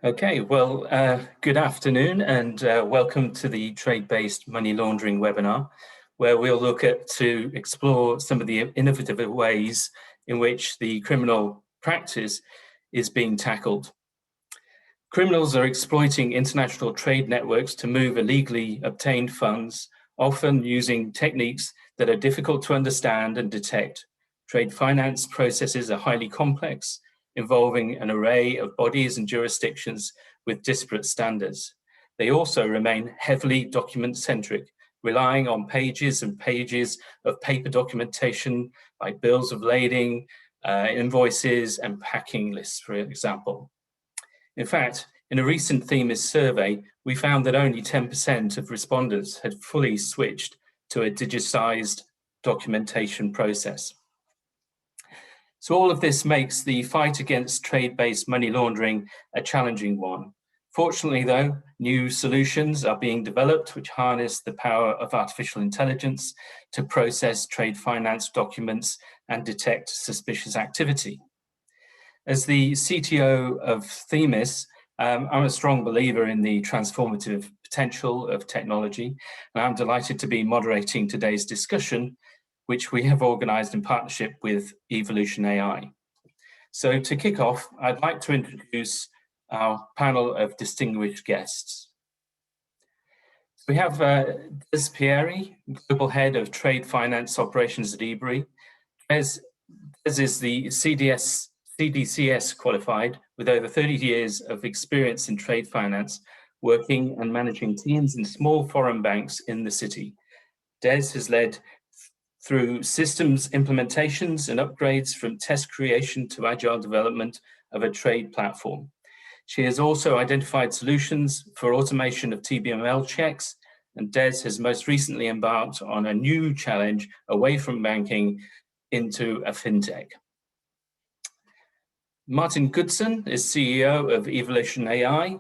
Okay, well, good afternoon and welcome to the trade-based money laundering webinar, where we'll look to explore some of the innovative ways in which the criminal practice is being tackled. Criminals are exploiting international trade networks to move illegally obtained funds, often using techniques that are difficult to understand and detect. Trade finance processes are highly complex, involving an array of bodies and jurisdictions with disparate standards. They also remain heavily document-centric, relying on pages and pages of paper documentation like bills of lading, invoices, and packing lists, for example. In fact, in a recent Themis survey, we found that only 10% of respondents had fully switched to a digitized documentation process. So all of this makes the fight against trade-based money laundering a challenging one. Fortunately, though, new solutions are being developed which harness the power of artificial intelligence to process trade finance documents and detect suspicious activity. As the CTO of Themis, I'm a strong believer in the transformative potential of technology, and I'm delighted to be moderating today's discussion, which we have organized in partnership with Evolution AI. So to kick off, I'd like to introduce our panel of distinguished guests. We have Des Pieri, Global Head of Trade Finance Operations at eBury. Des is the CDCS qualified with over 30 years of experience in trade finance, working and managing teams in small foreign banks in the city. Des has led through systems implementations and upgrades from test creation to agile development of a trade platform. She has also identified solutions for automation of TBML checks, and Des has most recently embarked on a new challenge away from banking into a fintech. Martin Goodson is CEO of Evolution AI.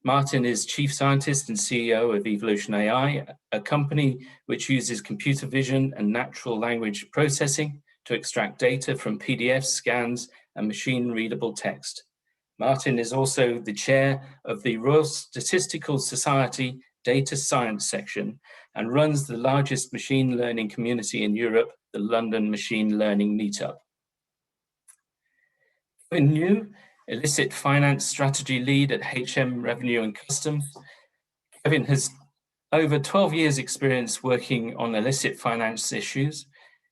Martin is Chief Scientist and CEO of Evolution AI, a company which uses computer vision and natural language processing to extract data from PDF scans and machine-readable text. Martin is also the chair of the Royal Statistical Society Data Science section and runs the largest machine learning community in Europe, the London Machine Learning Meetup. Kevin New, Illicit Finance Strategy Lead at HM Revenue and Customs. Kevin has over 12 years experience working on illicit finance issues.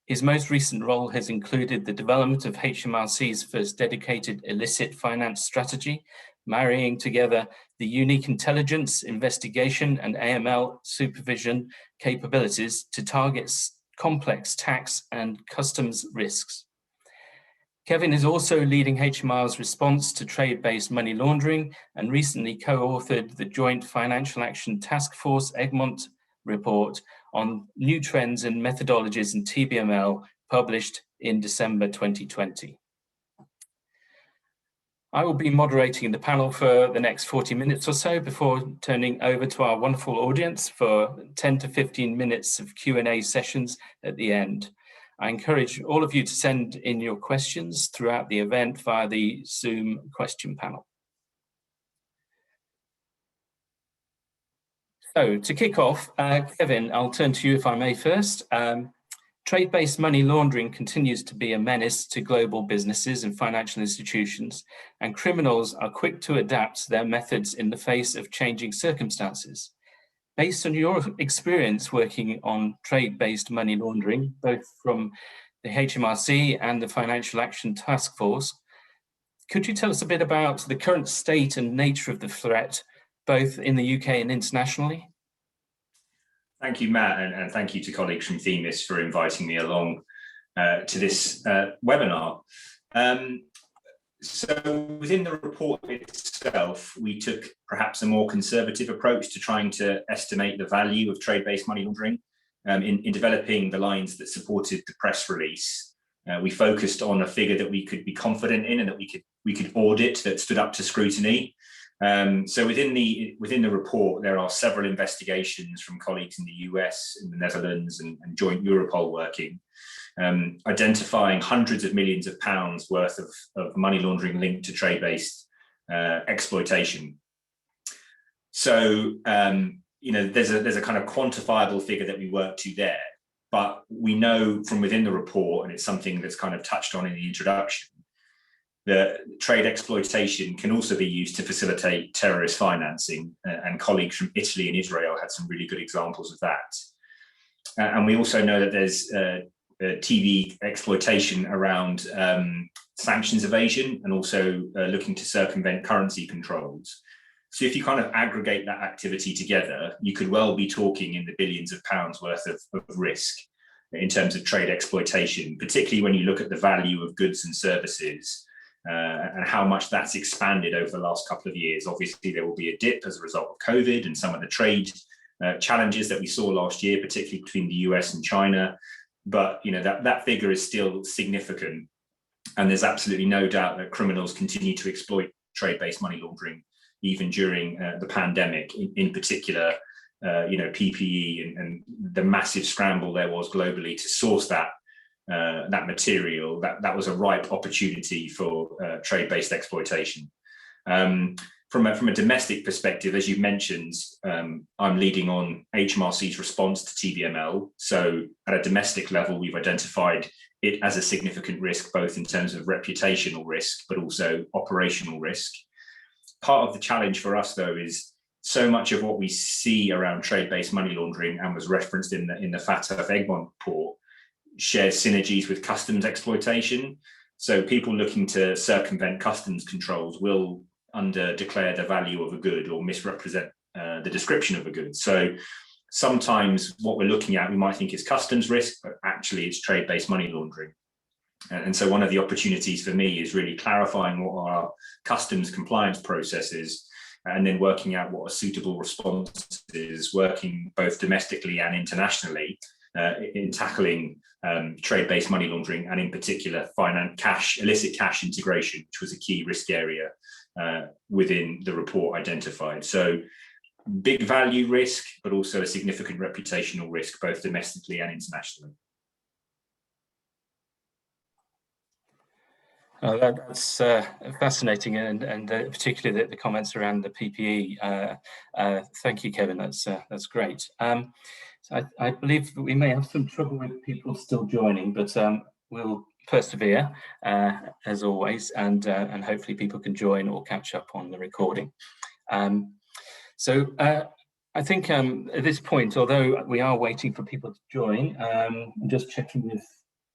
His most recent role has included the development of HMRC's first dedicated illicit finance strategy, marrying together the unique intelligence, investigation, and AML supervision capabilities to target complex tax and customs risks. Kevin is also leading HMR's response to trade-based money laundering and recently co-authored the Joint Financial Action Task Force Egmont report on new trends and methodologies in TBML, published in December 2020. I will be moderating the panel for the next 40 minutes or so before turning over to our wonderful audience for 10 to 15 minutes of Q&A sessions at the end. I encourage all of you to send in your questions throughout the event via the Zoom question panel. So to kick off, Kevin, I'll turn to you if I may first. Trade-based money laundering continues to be a menace to global businesses and financial institutions, and criminals are quick to adapt their methods in the face of changing circumstances. Based on your experience working on trade-based money laundering, both from the HMRC and the Financial Action Task Force, could you tell us a bit about the current state and nature of the threat, both in the UK and internationally? Thank you, Matt, and thank you to colleagues from Themis for inviting me along to this webinar. So within the report itself, we took perhaps a more conservative approach to trying to estimate the value of trade-based money laundering. In developing the lines that supported the press release, we focused on a figure that we could be confident in and that we could audit, that stood up to scrutiny. So within the report, there are several investigations from colleagues in the US, in the Netherlands, and joint Europol working, identifying hundreds of millions of pounds worth of money laundering linked to trade-based exploitation. So, there's a kind of quantifiable figure that we work to there, but we know from within the report, and it's something that's kind of touched on in the introduction, that trade exploitation can also be used to facilitate terrorist financing, and colleagues from Italy and Israel had some really good examples of that. And we also know that there's TV exploitation around sanctions evasion, and also looking to circumvent currency controls. So if you kind of aggregate that activity together, you could well be talking in the billions of pounds worth of risk in terms of trade exploitation, particularly when you look at the value of goods and services, and how much that's expanded over the last couple of years. Obviously, there will be a dip as a result of COVID and some of the trade challenges that we saw last year, particularly between the US and China. But that figure is still significant, and there's absolutely no doubt that criminals continue to exploit trade-based money laundering even during the pandemic. In particular, PPE and the massive scramble there was globally to source that material. That was a ripe opportunity for trade-based exploitation. From a domestic perspective, as you mentioned, I'm leading on HMRC's response to TBML. So at a domestic level, we've identified it as a significant risk, both in terms of reputational risk, but also operational risk. Part of the challenge for us, though, is so much of what we see around trade-based money laundering, and was referenced in the Fatah Egmont report, shares synergies with customs exploitation. So people looking to circumvent customs controls will under-declare the value of a good or misrepresent the description of a good. So sometimes what we're looking at, we might think is customs risk, but actually it's trade-based money laundering. And so one of the opportunities for me is really clarifying what our customs compliance process is, and then working out what a suitable response is, working both domestically and internationally in tackling trade-based money laundering, and in particular illicit cash integration, which was a key risk area within the report identified. So big value risk, but also a significant reputational risk, both domestically and internationally. That's fascinating, and particularly the comments around the PPE. Thank you, Kevin. That's great. So I believe that we may have some trouble with people still joining, but we'll persevere as always, and hopefully people can join or catch up on the recording. So I think at this point, although we are waiting for people to join, I'm just checking with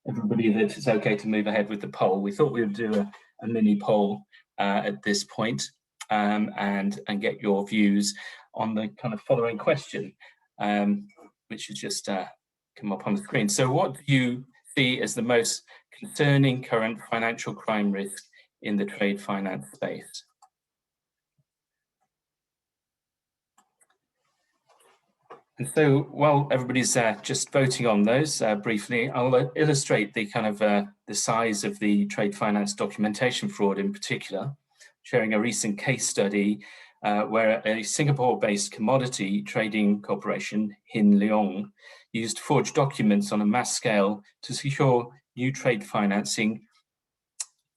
everybody that it's okay to move ahead with the poll. We thought we would do a mini poll at this point, and get your views on the kind of following question, which has just come up on the screen. So what do you see as the most concerning current financial crime risk in the trade finance space? And so while everybody's just voting on those briefly, I'll illustrate the kind of the size of the trade finance documentation fraud in particular, sharing a recent case study where a Singapore-based commodity trading corporation, Hin Leong, used forged documents on a mass scale to secure new trade financing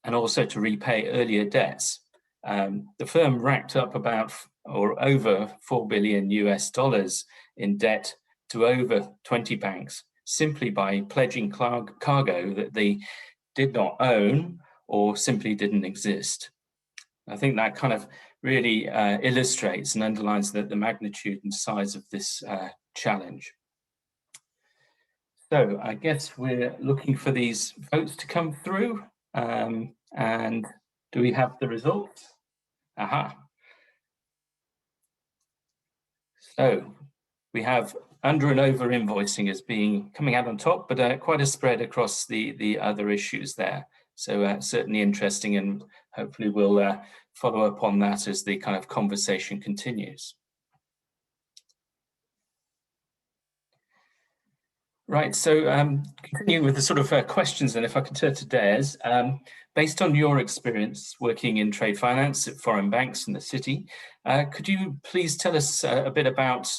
and also to repay earlier debts. The firm racked up about or over $4 billion in debt to over 20 banks simply by pledging cargo that they did not own or simply didn't exist. I think that kind of really illustrates and underlines the magnitude and size of this challenge. So I guess we're looking for these votes to come through. And do we have the results? Aha. So we have under and over invoicing as being coming out on top, but quite a spread across the other issues there. So certainly interesting, and hopefully we'll follow up on that as the kind of conversation continues. Right, so continuing with the sort of questions, and if I could turn to Des, based on your experience working in trade finance at foreign banks in the city, could you please tell us a bit about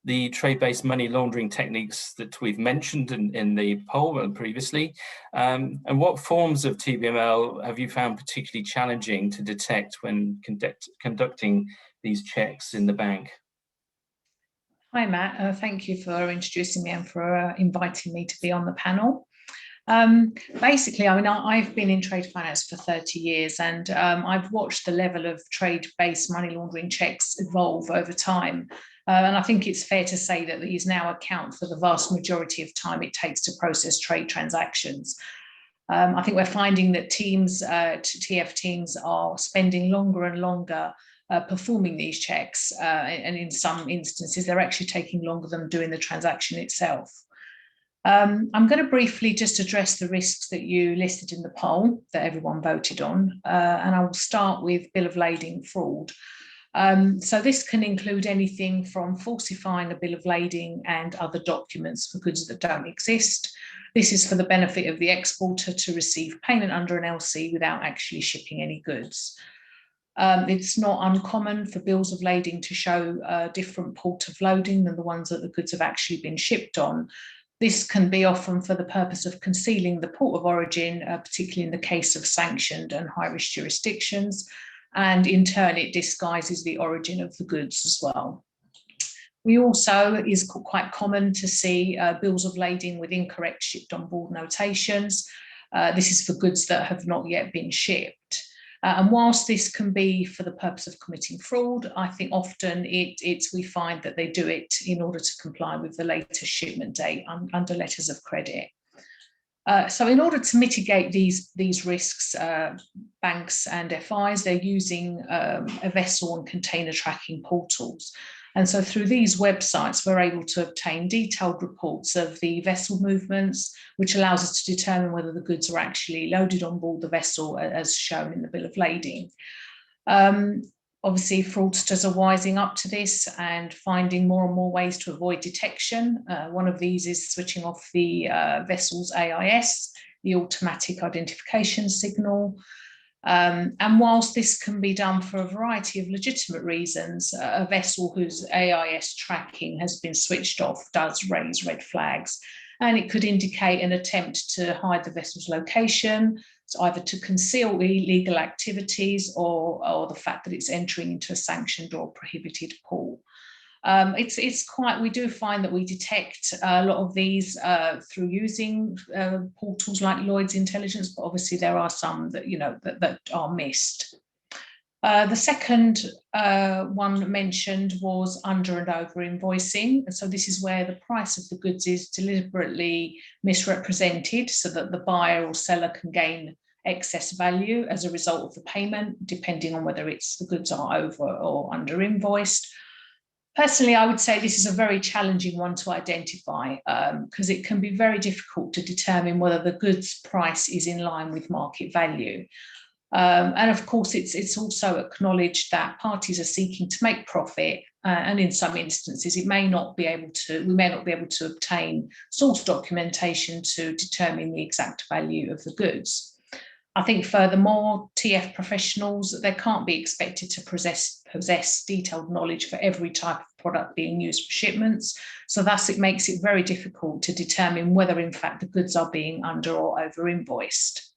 the trade-based money laundering techniques that we've mentioned in the poll previously? And what forms of TBML have you found particularly challenging to detect when conducting these checks in the bank? Hi, Matt. Thank you for introducing me and for inviting me to be on the panel. Basically, I mean, I've been in trade finance for 30 years, and I've watched the level of trade-based money laundering checks evolve over time. And I think it's fair to say that these now account for the vast majority of time it takes to process trade transactions. I think we're finding that TF teams are spending longer and longer performing these checks, and in some instances they're actually taking longer than doing the transaction itself. I'm going to briefly just address the risks that you listed in the poll that everyone voted on, and I will start with bill of lading fraud. So this can include anything from falsifying a bill of lading and other documents for goods that don't exist. This is for the benefit of the exporter to receive payment under an LC without actually shipping any goods. It's not uncommon for bills of lading to show a different port of loading than the ones that the goods have actually been shipped on. This can be often for the purpose of concealing the port of origin, particularly in the case of sanctioned and high-risk jurisdictions, and in turn it disguises the origin of the goods as well. We also, it is quite common to see bills of lading with incorrect shipped on board notations. This is for goods that have not yet been shipped. And whilst this can be for the purpose of committing fraud, I think often we find that they do it in order to comply with the latest shipment date under letters of credit. So in order to mitigate these risks, banks and FIs, they're using a vessel and container tracking portals. And so through these websites, we're able to obtain detailed reports of the vessel movements, which allows us to determine whether the goods are actually loaded on board the vessel as shown in the bill of lading. Obviously, fraudsters are wising up to this and finding more and more ways to avoid detection. One of these is switching off the vessel's AIS, the automatic identification signal. And whilst this can be done for a variety of legitimate reasons, a vessel whose AIS tracking has been switched off does raise red flags, and it could indicate an attempt to hide the vessel's location, so either to conceal illegal activities or the fact that it's entering into a sanctioned or prohibited port. We do find that we detect a lot of these through using portals like Lloyd's Intelligence, but obviously there are some that that are missed. The second one mentioned was under and over invoicing. And so this is where the price of the goods is deliberately misrepresented so that the buyer or seller can gain excess value as a result of the payment, depending on whether the goods are over or under invoiced. Personally, I would say this is a very challenging one to identify because it can be very difficult to determine whether the goods price is in line with market value. And of course, it's also acknowledged that parties are seeking to make profit, and in some instances, we may not be able to obtain source documentation to determine the exact value of the goods. I think furthermore, TF professionals, they can't be expected to possess detailed knowledge for every type of product being used for shipments. So thus it makes it very difficult to determine whether in fact the goods are being under or over invoiced.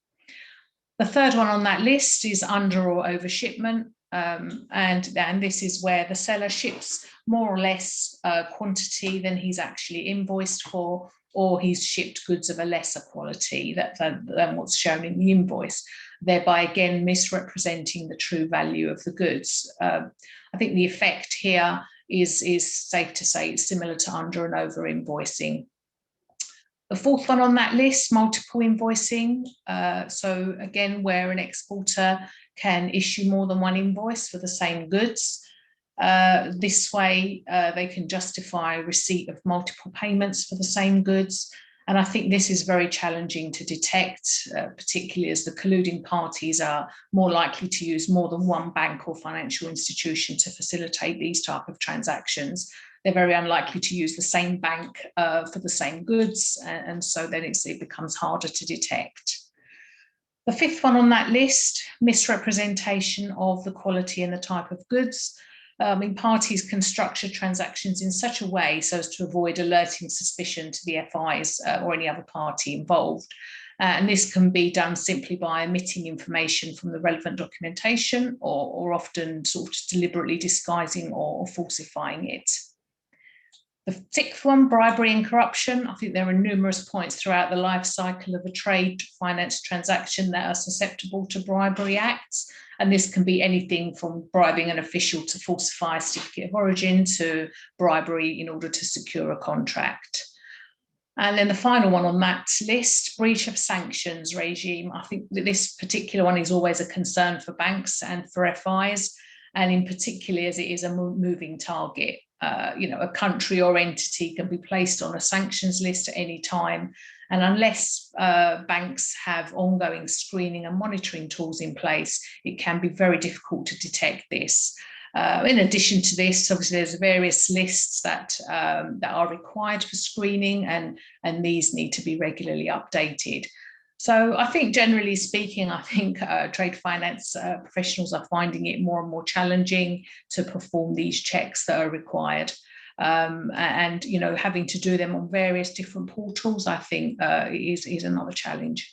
The third one on that list is under or over shipment. And this is where the seller ships more or less quantity than he's actually invoiced for, or he's shipped goods of a lesser quality than what's shown in the invoice, thereby again misrepresenting the true value of the goods. I think the effect here is safe to say it's similar to under and over invoicing. The fourth one on that list, multiple invoicing. So again, where an exporter can issue more than one invoice for the same goods. This way, they can justify receipt of multiple payments for the same goods. And I think this is very challenging to detect, particularly as the colluding parties are more likely to use more than one bank or financial institution to facilitate these type of transactions. They're very unlikely to use the same bank for the same goods, and so then it becomes harder to detect. The fifth one on that list, misrepresentation of the quality and the type of goods. Parties can structure transactions in such a way so as to avoid alerting suspicion to the FIs or any other party involved. And this can be done simply by omitting information from the relevant documentation or often sort of deliberately disguising or falsifying it. The sixth one, bribery and corruption. I think there are numerous points throughout the life cycle of a trade finance transaction that are susceptible to bribery acts. And this can be anything from bribing an official to falsify a certificate of origin to bribery in order to secure a contract. And then the final one on that list, breach of sanctions regime. I think that this particular one is always a concern for banks and for FIs, and in particular as it is a moving target. A country or entity can be placed on a sanctions list at any time. And unless banks have ongoing screening and monitoring tools in place, it can be very difficult to detect this. In addition to this, obviously, there's various lists that are required for screening, and these need to be regularly updated. So I think generally speaking, trade finance professionals are finding it more and more challenging to perform these checks that are required. And having to do them on various different portals, I think is another challenge.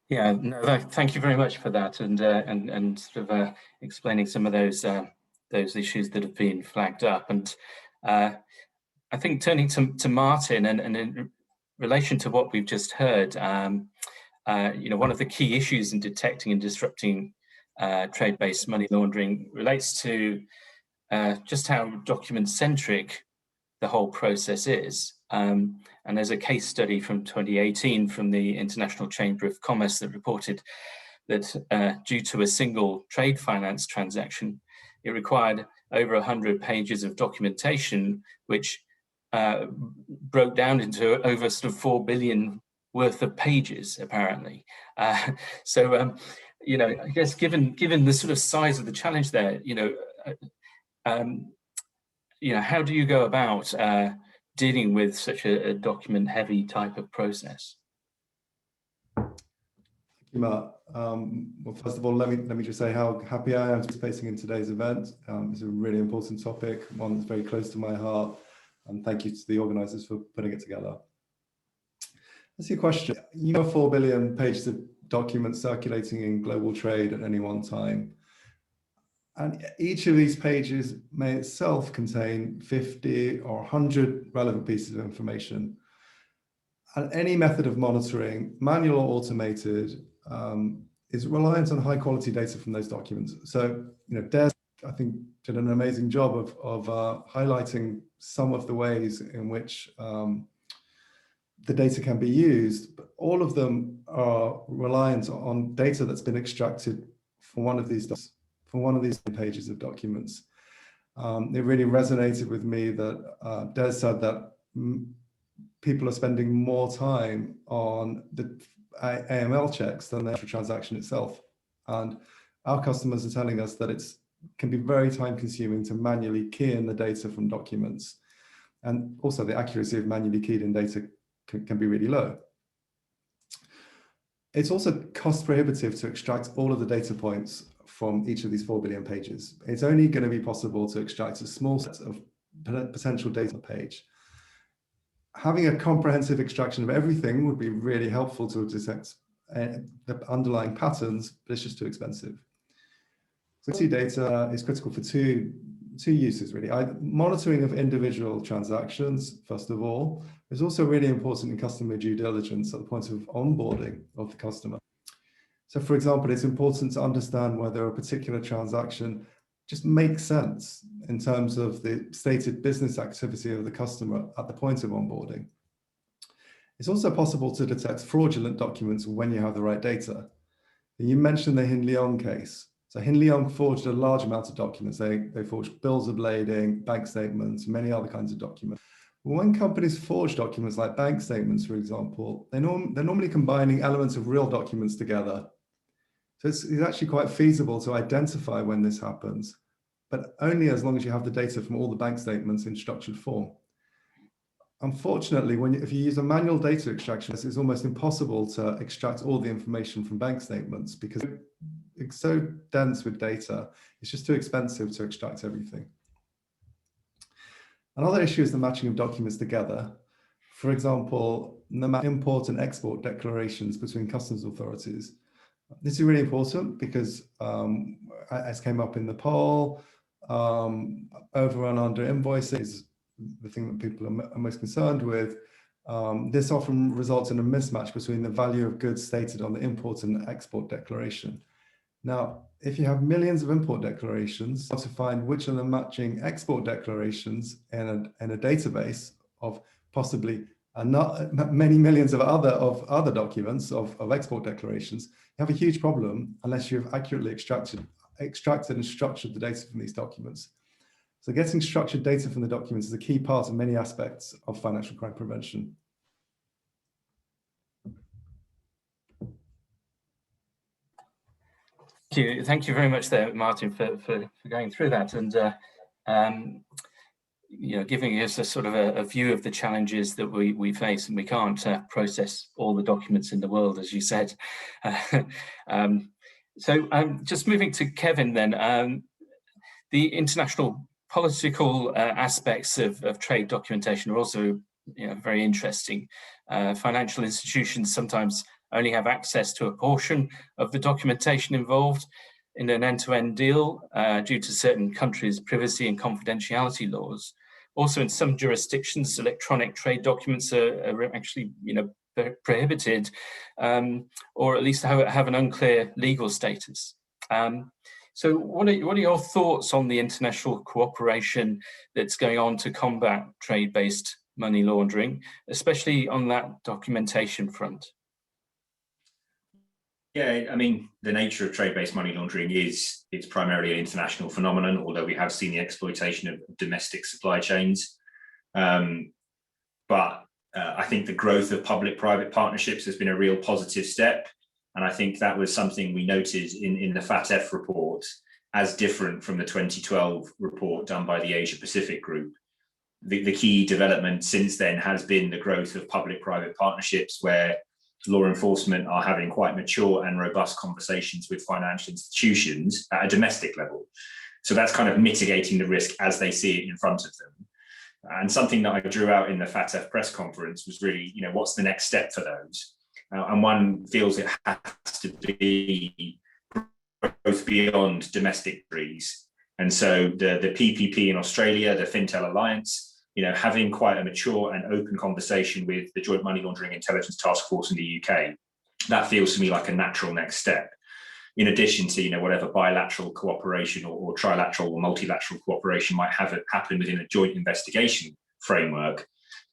Yeah, no, thank you very much for that, and sort of explaining some of those issues that have been flagged up. And I think turning to Martin, and in relation to what we've just heard, one of the key issues in detecting and disrupting trade-based money laundering relates to just how document-centric the whole process is. And there's a case study from 2018 from the International Chamber of Commerce that reported that due to a single trade finance transaction, it required over 100 pages of documentation, which broke down into over sort of 4 billion worth of pages, apparently. I guess given the sort of size of the challenge there, how do you go about dealing with such a document-heavy type of process? Thank you, Matt. Well, first of all, let me just say how happy I am participating in today's event. It's a really important topic, one that's very close to my heart, and thank you to the organisers for putting it together. That's your question. 4 billion pages of documents circulating in global trade at any one time. And each of these pages may itself contain 50 or 100 relevant pieces of information. And any method of monitoring, manual or automated, is reliant on high quality data from those documents. So, Des, I think, did an amazing job of highlighting some of the ways in which the data can be used, but all of them are reliant on data that's been extracted from one of these pages of documents. It really resonated with me that Des said that people are spending more time on the AML checks than the actual transaction itself. And our customers are telling us that it can be very time consuming to manually key in the data from documents. And also the accuracy of manually keyed in data can be really low. It's also cost prohibitive to extract all of the data points from each of these 4 billion pages. It's only going to be possible to extract a small set of potential data page. Having a comprehensive extraction of everything would be really helpful to detect the underlying patterns, but it's just too expensive. So data is critical for two uses, really. Monitoring of individual transactions, first of all, is also really important in customer due diligence at the point of onboarding of the customer. So, for example, it's important to understand whether a particular transaction just makes sense in terms of the stated business activity of the customer at the point of onboarding. It's also possible to detect fraudulent documents when you have the right data. You mentioned the Hin Leong case. So Hin Leong forged a large amount of documents. They forged bills of lading, bank statements, many other kinds of documents. When companies forge documents like bank statements, for example, they're normally combining elements of real documents together. So it's actually quite feasible to identify when this happens, but only as long as you have the data from all the bank statements in structured form. Unfortunately, if you use a manual data extraction, it's almost impossible to extract all the information from bank statements because so dense with data, it's just too expensive to extract everything. Another issue is the matching of documents together. For example, the import and export declarations between customs authorities. This is really important because, as came up in the poll, over and under invoicing is the thing that people are most concerned with. This often results in a mismatch between the value of goods stated on the import and export declaration. Now, if you have millions of import declarations, you have to find which are the matching export declarations in a database of possibly many millions of other documents of export declarations. You have a huge problem unless you've accurately extracted and structured the data from these documents. So getting structured data from the documents is a key part of many aspects of financial crime prevention. Thank you very much there, Martin, for going through that and giving us a sort of a view of the challenges that we face, and we can't process all the documents in the world, as you said. So just moving to Kevin then, the international political aspects of trade documentation are also very interesting. Financial institutions sometimes only have access to a portion of the documentation involved in an end-to-end deal due to certain countries' privacy and confidentiality laws. Also, in some jurisdictions, electronic trade documents are actually prohibited, or at least have an unclear legal status. So what are your thoughts on the international cooperation that's going on to combat trade-based money laundering, especially on that documentation front? Yeah, I mean, the nature of trade-based money laundering it's primarily an international phenomenon, although we have seen the exploitation of domestic supply chains. But I think the growth of public-private partnerships has been a real positive step. And I think that was something we noted in the FATF report as different from the 2012 report done by the Asia Pacific Group. The key development since then has been the growth of public-private partnerships where law enforcement are having quite mature and robust conversations with financial institutions at a domestic level. So that's kind of mitigating the risk as they see it in front of them. And something that I drew out in the FATF press conference was really, what's the next step for those? And one feels it has to be growth beyond domestic trees. And so the PPP in Australia, the Fintel Alliance, having quite a mature and open conversation with the Joint Money Laundering Intelligence Task Force in the UK, that feels to me like a natural next step. In addition to whatever bilateral cooperation or trilateral or multilateral cooperation might have it happen within a joint investigation framework,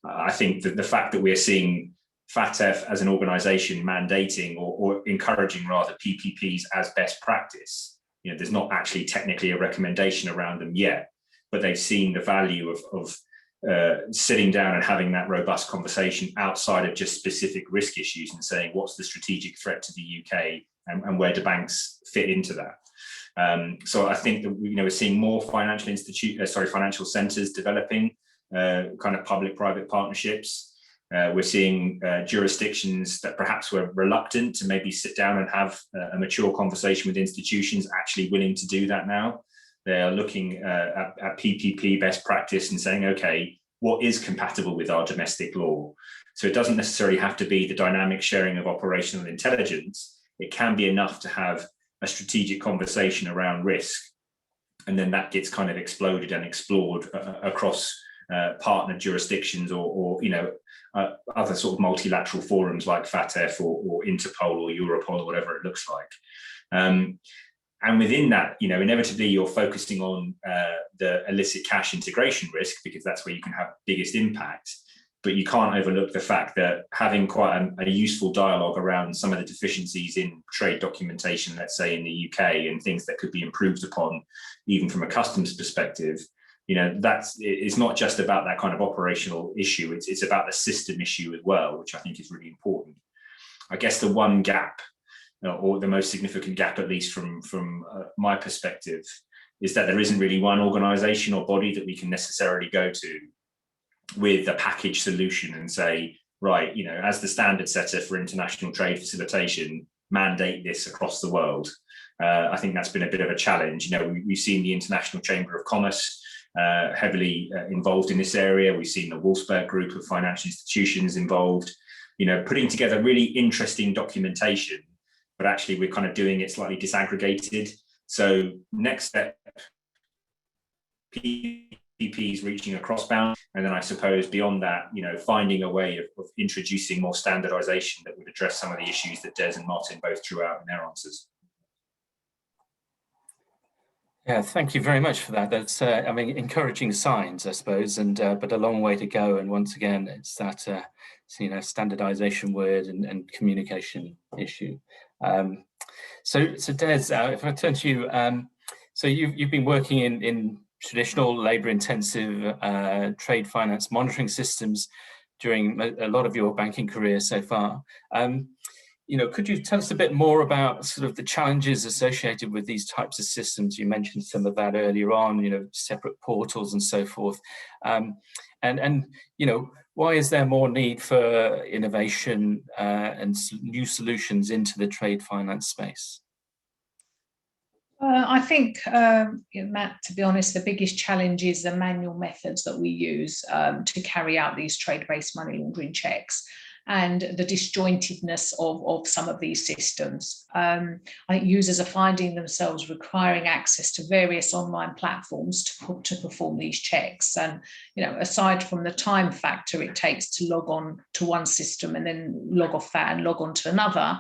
I think that the fact that we're seeing FATF as an organisation mandating or encouraging rather PPPs as best practice, there's not actually technically a recommendation around them yet, but they've seen the value of sitting down and having that robust conversation outside of just specific risk issues and saying what's the strategic threat to the UK and where do banks fit into that. So I think that we're seeing more financial centres developing kind of public-private partnerships. We're seeing jurisdictions that perhaps were reluctant to maybe sit down and have a mature conversation with institutions actually willing to do that now. They are looking at PPP best practice and saying, okay, what is compatible with our domestic law? So it doesn't necessarily have to be the dynamic sharing of operational intelligence. It can be enough to have a strategic conversation around risk. And then that gets kind of exploded and explored across partner jurisdictions or other sort of multilateral forums like FATF or Interpol or Europol or whatever it looks like. And within that, inevitably you're focusing on the illicit cash integration risk because that's where you can have biggest impact. But you can't overlook the fact that having quite a useful dialogue around some of the deficiencies in trade documentation, let's say in the UK, and things that could be improved upon, even from a customs perspective, it's not just about that kind of operational issue. It's about the system issue as well, which I think is really important. I guess the one gap, or the most significant gap, at least from my perspective, is that there isn't really one organisation or body that we can necessarily go to with a package solution and say, right, as the standard setter for international trade facilitation, mandate this across the world. I think that's been a bit of a challenge. We've seen the International Chamber of Commerce heavily involved in this area. We've seen the Wolfsberg Group of financial institutions involved, putting together really interesting documentation, but actually we're kind of doing it slightly disaggregated. So next step, PPPs reaching a crossbound, and then I suppose beyond that, finding a way of introducing more standardization that would address some of the issues that Des and Martin both threw out in their answers. Yeah, thank you very much for that. That's, encouraging signs, I suppose, and but a long way to go. And once again, it's that standardization word and communication issue. So Des, if I turn to you, so you've been working in traditional labour-intensive trade finance monitoring systems during a lot of your banking career so far. Could you tell us a bit more about sort of the challenges associated with these types of systems? You mentioned some of that earlier on, separate portals and so forth. And why is there more need for innovation and new solutions into the trade finance space? I think, Matt, to be honest, the biggest challenge is the manual methods that we use to carry out these trade-based money laundering checks, and the disjointedness of some of these systems. I think users are finding themselves requiring access to various online platforms to perform these checks. And, aside from the time factor it takes to log on to one system and then log off that and log on to another,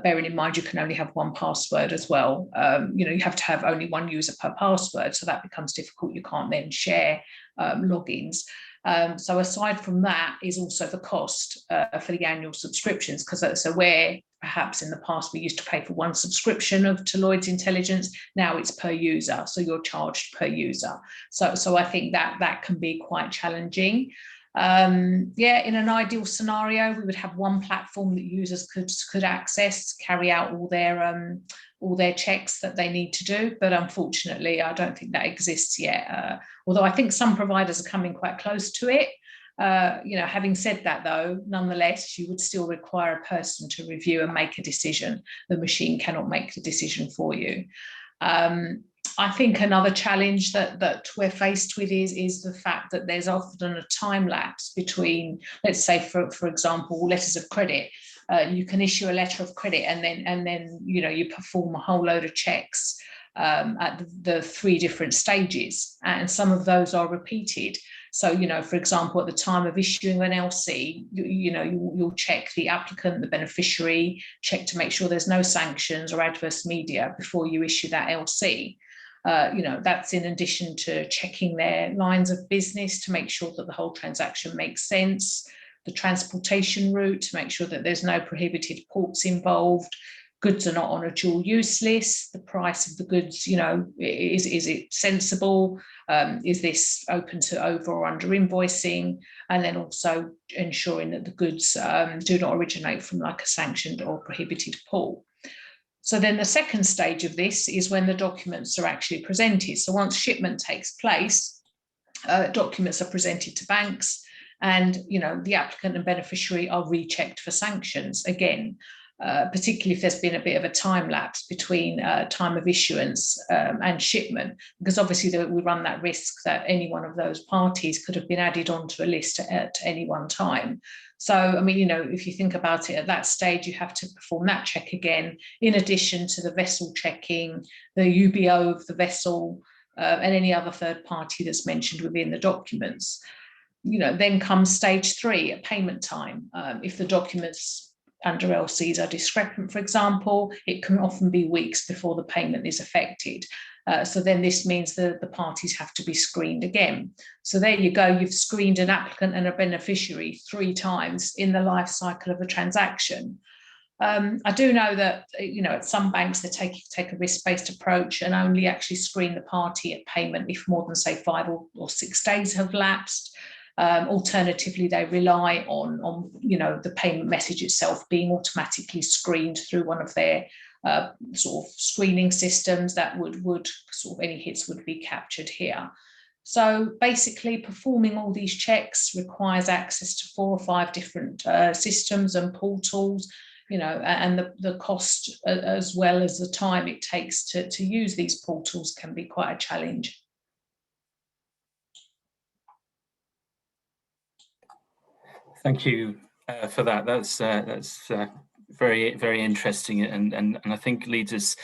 bearing in mind you can only have one password as well. You have to have only one user per password, so that becomes difficult. You can't then share logins. So aside from that is also the cost for the annual subscriptions, because so where perhaps in the past we used to pay for one subscription to Lloyds Intelligence, now it's per user, so you're charged per user. So I think that can be quite challenging. In an ideal scenario, we would have one platform that users could access, carry out all their checks that they need to do, but unfortunately I don't think that exists yet, although I think some providers are coming quite close to it. Having said that though, nonetheless you would still require a person to review and make a decision. The machine cannot make the decision for you. I think another challenge that we're faced with is the fact that there's often a time lapse between, let's say for example, letters of credit. You can issue a letter of credit and then you perform a whole load of checks at the 3 different stages, and some of those are repeated. So, for example, at the time of issuing an LC, you'll check the applicant, the beneficiary, check to make sure there's no sanctions or adverse media before you issue that LC. That's in addition to checking their lines of business to make sure that the whole transaction makes sense, the transportation route to make sure that there's no prohibited ports involved, goods are not on a dual use list, the price of the goods, is it sensible? Is this open to over or under invoicing? And then also ensuring that the goods do not originate from like a sanctioned or prohibited port. So then the second stage of this is when the documents are actually presented. So once shipment takes place, documents are presented to banks, and the applicant and beneficiary are rechecked for sanctions again, particularly if there's been a bit of a time lapse between time of issuance and shipment, because obviously we run that risk that any one of those parties could have been added onto a list at any one time. So, if you think about it, at that stage, you have to perform that check again, in addition to the vessel checking, the UBO of the vessel, and any other third party that's mentioned within the documents. Then comes stage 3 at payment time. If the documents under LCs are discrepant, for example, it can often be weeks before the payment is effected. So then this means that the parties have to be screened again. So there you go, you've screened an applicant and a beneficiary 3 times in the life cycle of a transaction. I do know that, at some banks they take a risk-based approach and only actually screen the party at payment if more than, say, 5 or 6 days have lapsed. Alternatively, they rely on the payment message itself being automatically screened through one of their sort of screening systems that would sort of any hits would be captured here. So basically, performing all these checks requires access to 4 or 5 different systems and portals, you know, and the cost as well as the time it takes to use these portals can be quite a challenge. Thank you for that. That's very, very interesting, and I think leads us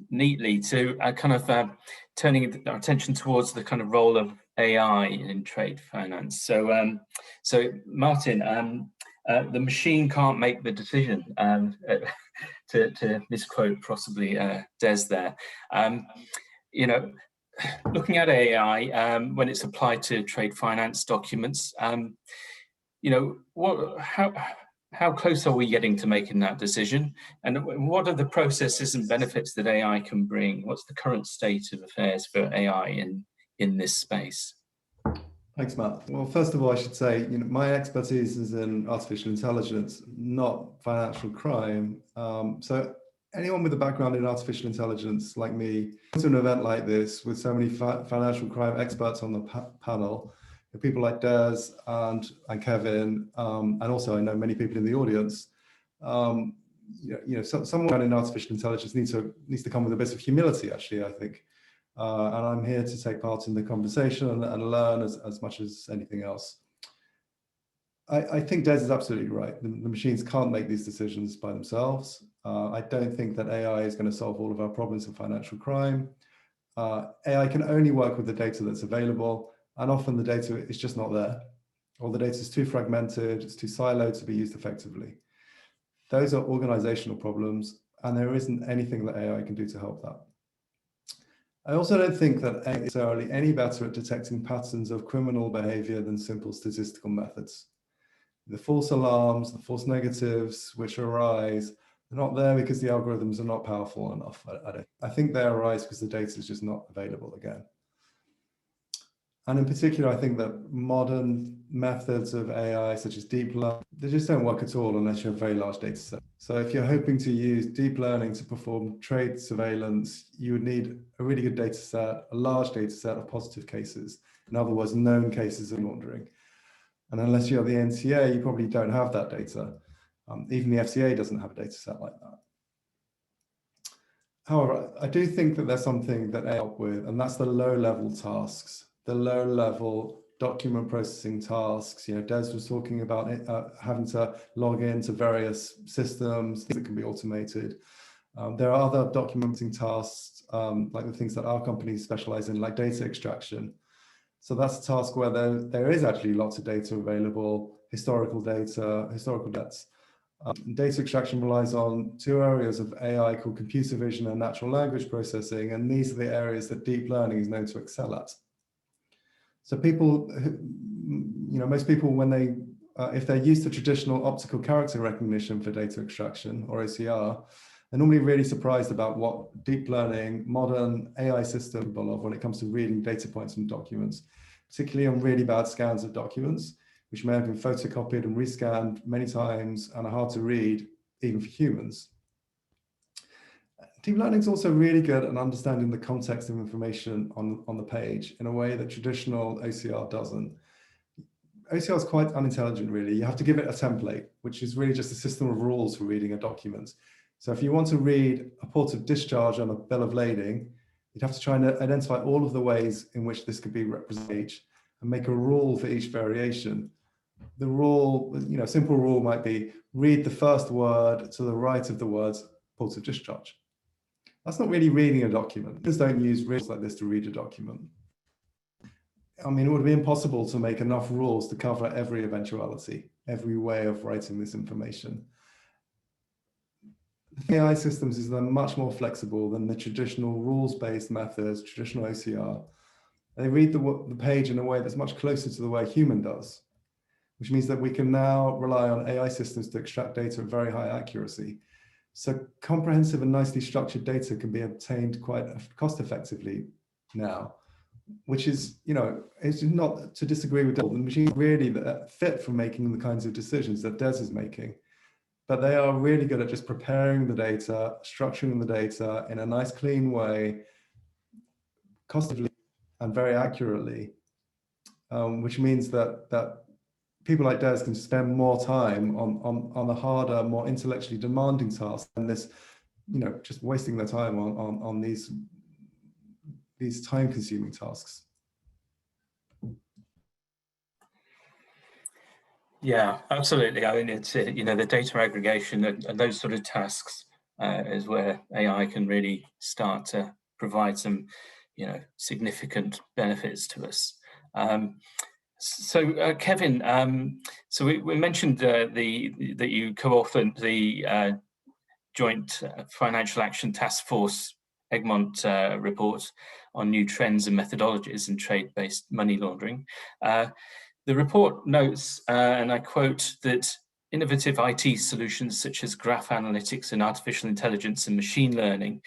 neatly to kind of turning our attention towards the kind of role of AI in trade finance. So, so Martin, the machine can't make the decision, to misquote possibly Des there. You know, looking at AI when it's applied to trade finance documents, you know, how close are we getting to making that decision? And what are the processes and benefits that AI can bring? What's the current state of affairs for AI in this space? Thanks, Matt. Well, first of all, I should say, you know, my expertise is in artificial intelligence, not financial crime. So anyone with a background in artificial intelligence, like me, to an event like this with so many financial crime experts on the panel, people like Des and Kevin, and also I know many people in the audience. Someone in artificial intelligence needs to come with a bit of humility, actually, I think. And I'm here to take part in the conversation and learn as much as anything else. I think Des is absolutely right. The machines can't make these decisions by themselves. I don't think that AI is going to solve all of our problems in financial crime. AI can only work with the data that's available, and often the data is just not there, or the data is too fragmented, it's too siloed to be used effectively. Those are organizational problems, and there isn't anything that AI can do to help that. I also don't think that AI is necessarily any better at detecting patterns of criminal behavior than simple statistical methods. The false alarms, the false negatives which arise, they're not there because the algorithms are not powerful enough. I think they arise because the data is just not available again. And in particular, I think that modern methods of AI, such as deep learning, they just don't work at all unless you have very large data sets. So if you're hoping to use deep learning to perform trade surveillance, you would need a really good data set, a large data set of positive cases. In other words, known cases of laundering. And unless you have the NCA, you probably don't have that data. Even the FCA doesn't have a data set like that. However, I do think that there's something that AI help with, and that's the low-level tasks, the low-level document processing tasks. You know, Des was talking about having to log into various systems that can be automated. There are other documenting tasks, like the things that our company specialize in, like data extraction. So that's a task where there is actually lots of data available, historical data, historical debts. Data extraction relies on two areas of AI called computer vision and natural language processing, and these are the areas that deep learning is known to excel at. So people, you know, most people, when they, if they're used to traditional optical character recognition for data extraction, or OCR, they're normally really surprised about what deep learning, modern AI systems are capable of when it comes to reading data points from documents, particularly on really bad scans of documents, which may have been photocopied and rescanned many times and are hard to read, even for humans. Deep learning is also really good at understanding the context of information on the page in a way that traditional OCR doesn't. OCR is quite unintelligent, really. You have to give it a template, which is really just a system of rules for reading a document. So if you want to read a port of discharge on a bill of lading, you'd have to try and identify all of the ways in which this could be represented and make a rule for each variation. The rule, you know, simple rule might be read the first word to the right of the words port of discharge. That's not really reading a document. Just don't use rules like this to read a document. I mean, it would be impossible to make enough rules to cover every eventuality, every way of writing this information. AI systems is much more flexible than the traditional rules-based methods, traditional OCR. They read the page in a way that's much closer to the way a human does, which means that we can now rely on AI systems to extract data at very high accuracy. So comprehensive and nicely structured data can be obtained quite cost effectively now, which is, you know, it's not to disagree with the machines really fit for making the kinds of decisions that Des is making, but they are really good at just preparing the data, structuring the data in a nice, clean way, cost effectively and very accurately, which means that people like Des can spend more time on the harder, more intellectually demanding tasks, and this, just wasting their time on these time-consuming tasks. Yeah, absolutely. I mean, it's the data aggregation and those sort of tasks is where AI can really start to provide some, significant benefits to us. So, Kevin, so we mentioned that you co-authored the Joint Financial Action Task Force Egmont report on new trends and methodologies in trade-based money laundering. The report notes, and I quote, that innovative IT solutions such as graph analytics and artificial intelligence and machine learning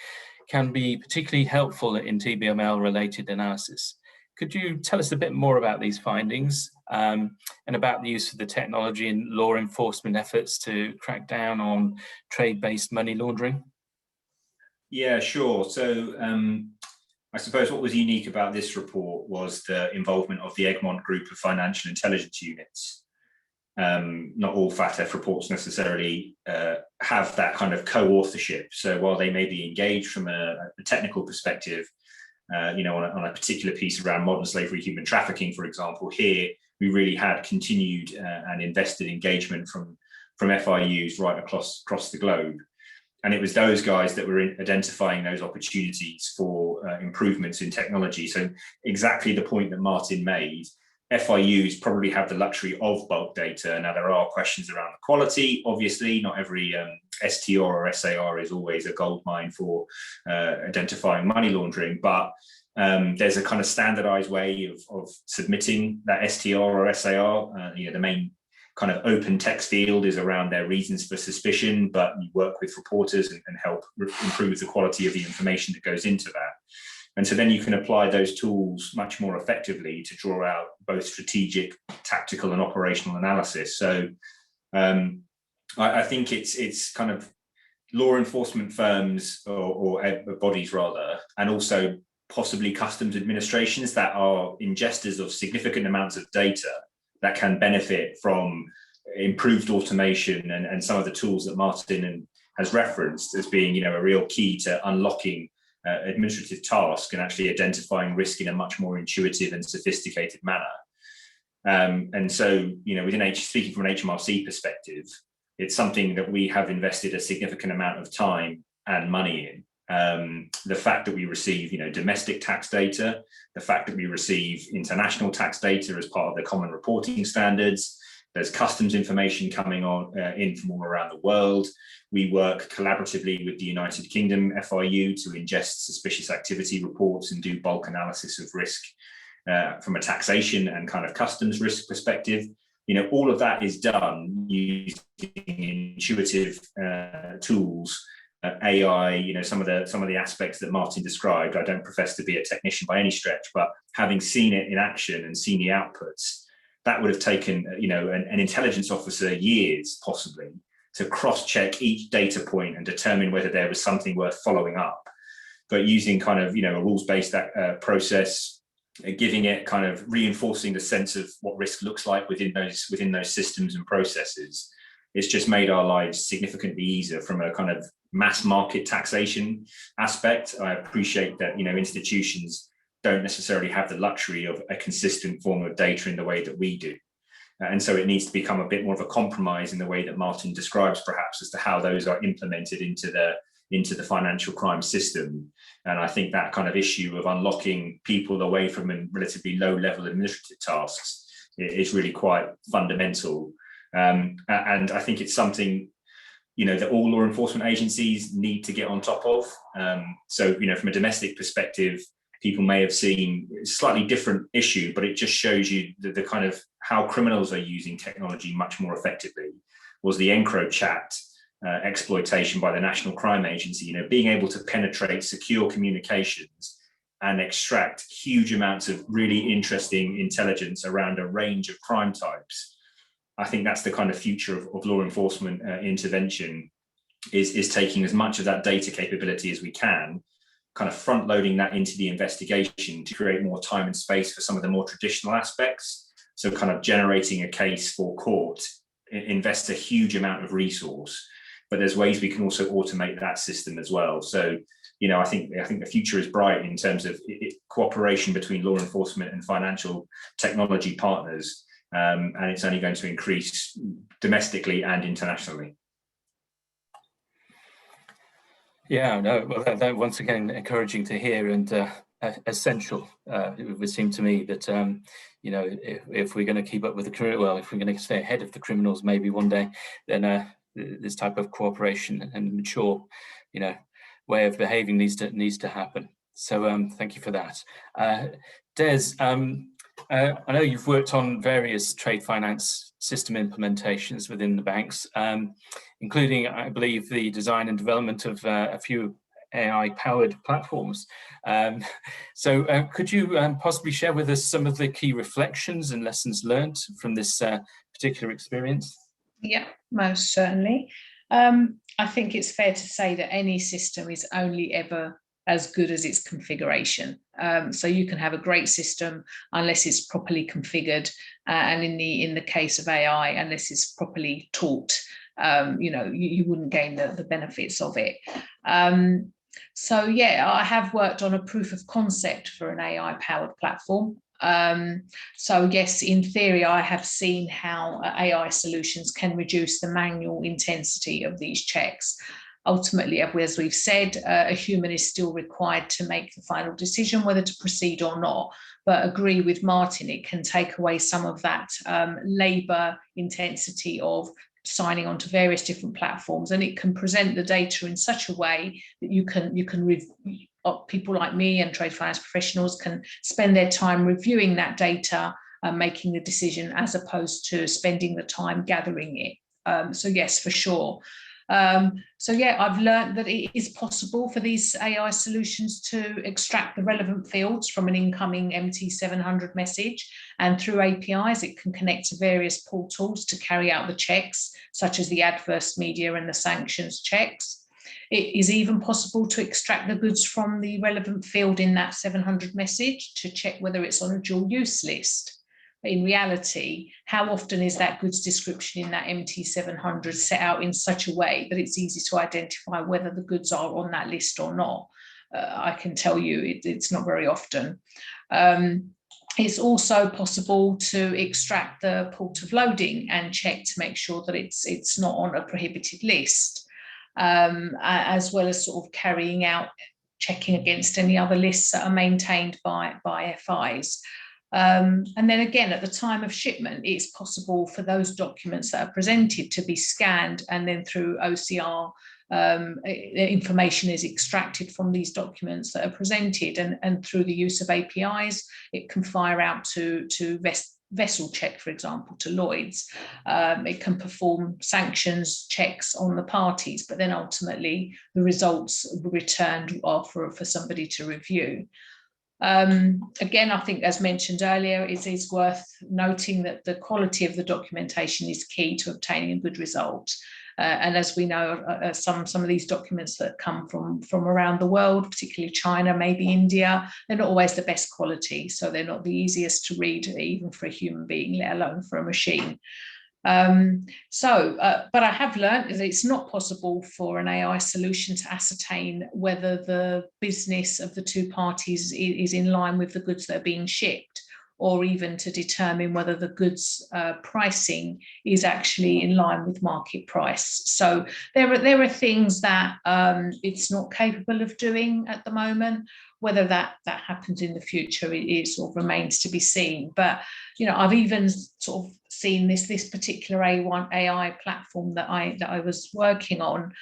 can be particularly helpful in TBML-related analysis. Could you tell us a bit more about these findings and about the use of the technology in law enforcement efforts to crack down on trade-based money laundering? Yeah, sure. So I suppose what was unique about this report was the involvement of the Egmont group of financial intelligence units. Not all FATF reports necessarily have that kind of co-authorship. So while they may be engaged from a technical perspective, on a particular piece around modern slavery, human trafficking, for example, here we really had continued and invested engagement from FIUs right across the globe. And it was those guys that were identifying those opportunities for improvements in technology. So exactly the point that Martin made, FIUs probably have the luxury of bulk data. Now, there are questions around the quality. Obviously, not every STR or SAR is always a goldmine for identifying money laundering, but there's a kind of standardized way of submitting that STR or SAR. The main kind of open text field is around their reasons for suspicion, but you work with reporters and help improve the quality of the information that goes into that. And so then you can apply those tools much more effectively to draw out both strategic, tactical, and operational analysis. So I think it's kind of law enforcement firms or bodies rather, and also possibly customs administrations that are ingesters of significant amounts of data that can benefit from improved automation and some of the tools that Martin has referenced as being, a real key to unlocking administrative task and actually identifying risk in a much more intuitive and sophisticated manner. And so, speaking from an HMRC perspective, it's something that we have invested a significant amount of time and money in. The fact that we receive, domestic tax data, the fact that we receive international tax data as part of the common reporting standards, there's customs information coming in from all around the world. We work collaboratively with the United Kingdom FIU to ingest suspicious activity reports and do bulk analysis of risk from a taxation and kind of customs risk perspective. All of that is done using intuitive tools, AI. Some of the aspects that Martin described. I don't profess to be a technician by any stretch, but having seen it in action and seen the outputs, that would have taken, an intelligence officer years possibly to cross-check each data point and determine whether there was something worth following up. But using kind of, a rules-based process, giving it kind of reinforcing the sense of what risk looks like within those systems and processes, it's just made our lives significantly easier from a kind of mass market taxation aspect. I appreciate that, institutions don't necessarily have the luxury of a consistent form of data in the way that we do. And so it needs to become a bit more of a compromise in the way that Martin describes, perhaps, as to how those are implemented into the financial crime system. And I think that kind of issue of unlocking people away from relatively low-level administrative tasks is really quite fundamental. And I think it's something, that all law enforcement agencies need to get on top of. So, from a domestic perspective, people may have seen a slightly different issue, but it just shows you the kind of how criminals are using technology much more effectively. Was the EncroChat exploitation by the National Crime Agency, being able to penetrate secure communications and extract huge amounts of really interesting intelligence around a range of crime types. I think that's the kind of future of law enforcement intervention, is taking as much of that data capability as we can, kind of front loading that into the investigation to create more time and space for some of the more traditional aspects, So kind of generating a case for court invests a huge amount of resource, but there's ways we can also automate that system as well. So, you know, I think the future is bright in terms of cooperation between law enforcement and financial technology partners, and it's only going to increase domestically and internationally. Yeah, no, well, that once again encouraging to hear, and essential. It would seem to me that you know, if we're going to keep up with the criminal, well, if we're going to stay ahead of the criminals, maybe one day, then this type of cooperation and mature, you know, way of behaving needs to happen. So thank you for that. Des, I know you've worked on various trade finance system implementations within the banks, including, I believe, the design and development of a few AI-powered platforms. So could you possibly share with us some of the key reflections and lessons learned from this particular experience? Yeah, most certainly. I think it's fair to say that any system is only ever as good as its configuration. So you can have a great system unless it's properly configured, and in the case of AI, unless it's properly taught, you know, you wouldn't gain the benefits of it. So yeah, I have worked on a proof of concept for an AI-powered platform. So yes, in theory, I have seen how AI solutions can reduce the manual intensity of these checks. Ultimately, as we've said, a human is still required to make the final decision whether to proceed or not. But agree with Martin, it can take away some of that labour intensity of signing onto various different platforms, and it can present the data in such a way that you can people like me and trade finance professionals can spend their time reviewing that data and making the decision, as opposed to spending the time gathering it. So yes, for sure. So yeah, I've learned that it is possible for these AI solutions to extract the relevant fields from an incoming MT700 message, and through APIs it can connect to various portals to carry out the checks, such as the adverse media and the sanctions checks. It is even possible to extract the goods from the relevant field in that 700 message to check whether it's on a dual use list. In reality, how often is that goods description in that MT700 set out in such a way that it's easy to identify whether the goods are on that list or not? I can tell you it's not very often. It's also possible to extract the port of loading and check to make sure that it's not on a prohibited list, as well as sort of carrying out checking against any other lists that are maintained by FIs. And then again, at the time of shipment, it's possible for those documents that are presented to be scanned, and then through OCR, information is extracted from these documents that are presented, and through the use of APIs, it can fire out to vessel check, for example, to Lloyd's. It can perform sanctions checks on the parties, but then ultimately the results returned are for somebody to review. Again, I think, as mentioned earlier, it is worth noting that the quality of the documentation is key to obtaining a good result. And as we know, some of these documents that come from around the world, particularly China, maybe India, they're not always the best quality. So they're not the easiest to read, even for a human being, let alone for a machine. But I have learned that it's not possible for an AI solution to ascertain whether the business of the two parties is in line with the goods that are being shipped, or even to determine whether the goods pricing is actually in line with market price. So there are things that it's not capable of doing at the moment. Whether that happens in the future, it sort of remains to be seen. But you know, I've even sort of seen this particular AI platform that I was working on,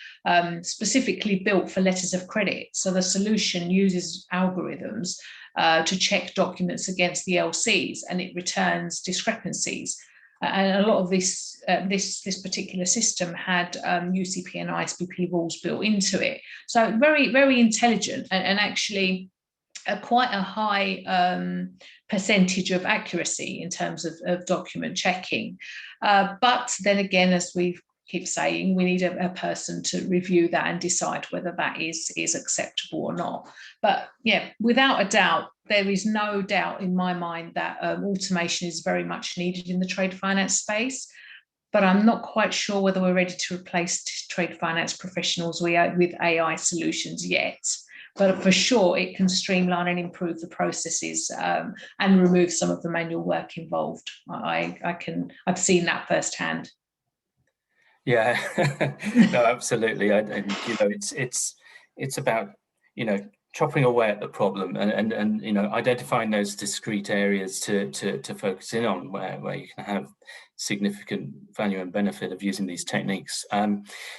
specifically built for letters of credit. So the solution uses algorithms to check documents against the LCs, and it returns discrepancies. And a lot of this particular system had UCP and ISBP rules built into it. So very, very intelligent, and actually quite a high percentage of accuracy in terms of document checking. But then again, as we've keep saying we need a person to review that and decide whether that is acceptable or not. But yeah, without a doubt, there is no doubt in my mind that automation is very much needed in the trade finance space. But I'm not quite sure whether we're ready to replace trade finance professionals with AI solutions yet. But for sure, it can streamline and improve the processes and remove some of the manual work involved. I've seen that firsthand. Yeah, no, absolutely. And it's about, chopping away at the problem and identifying those discrete areas to focus in on where you can have significant value and benefit of using these techniques.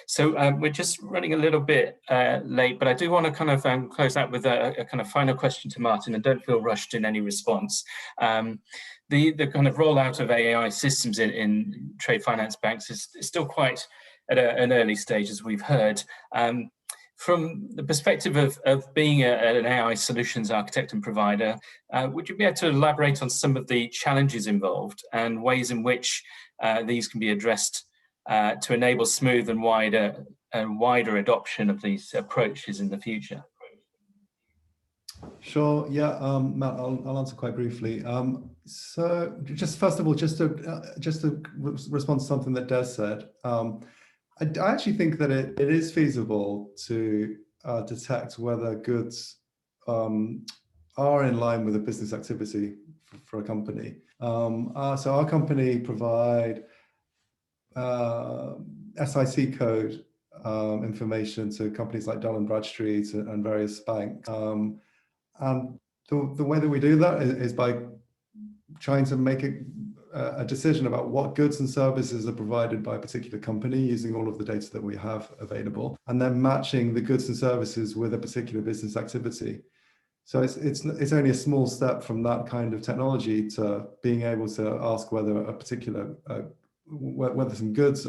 So we're just running a little bit late, but I do want to kind of close out with a kind of final question to Martin, and don't feel rushed in any response. The kind of rollout of AI systems in trade finance banks is still quite at an early stage, as we've heard. From the perspective of being an AI solutions architect and provider, would you be able to elaborate on some of the challenges involved and ways in which these can be addressed to enable smooth and wider adoption of these approaches in the future? Sure. Yeah, Matt, I'll answer quite briefly. So, just first of all, just to respond to something that Des said, I actually think that it is feasible to detect whether goods are in line with a business activity for a company. So our company provide SIC code information to companies like Dun & Bradstreet and various banks. And the way that we do that is by trying to make a decision about what goods and services are provided by a particular company using all of the data that we have available, and then matching the goods and services with a particular business activity. So it's only a small step from that kind of technology to being able to ask whether a particular whether some goods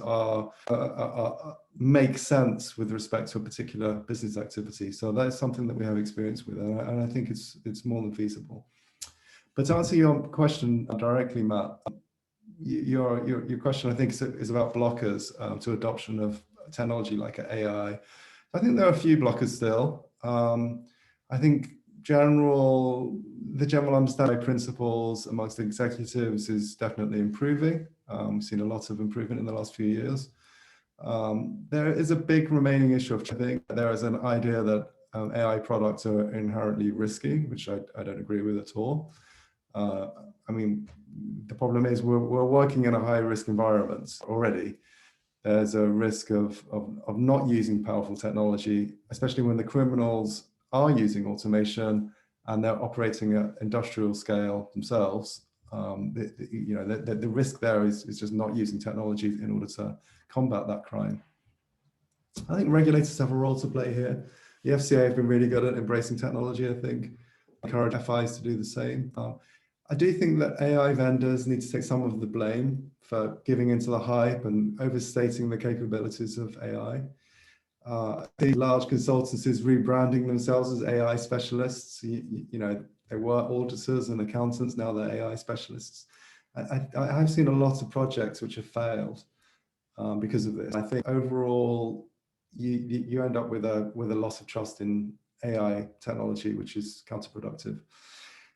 make sense with respect to a particular business activity. So that's something that we have experience with, and I think it's more than feasible. But to answer your question directly, Matt, your question, I think, is about blockers to adoption of technology like AI. I think there are a few blockers still. I think the general understanding principles amongst executives is definitely improving. We've seen a lot of improvement in the last few years. There is a big remaining issue of, I think, there is an idea that AI products are inherently risky, which I don't agree with at all. I mean, the problem is we're working in a high risk environment already. There's a risk of not using powerful technology, especially when the criminals are using automation and they're operating at industrial scale themselves. The risk there is just not using technology in order to combat that crime. I think regulators have a role to play here. The FCA have been really good at embracing technology, I think. Encourage FIs to do the same. I do think that AI vendors need to take some of the blame for giving into the hype and overstating the capabilities of AI. The large consultancies rebranding themselves as AI specialists, they were auditors and accountants, now they're AI specialists. I've seen a lot of projects which have failed because of this. I think overall, you end up with a loss of trust in AI technology, which is counterproductive.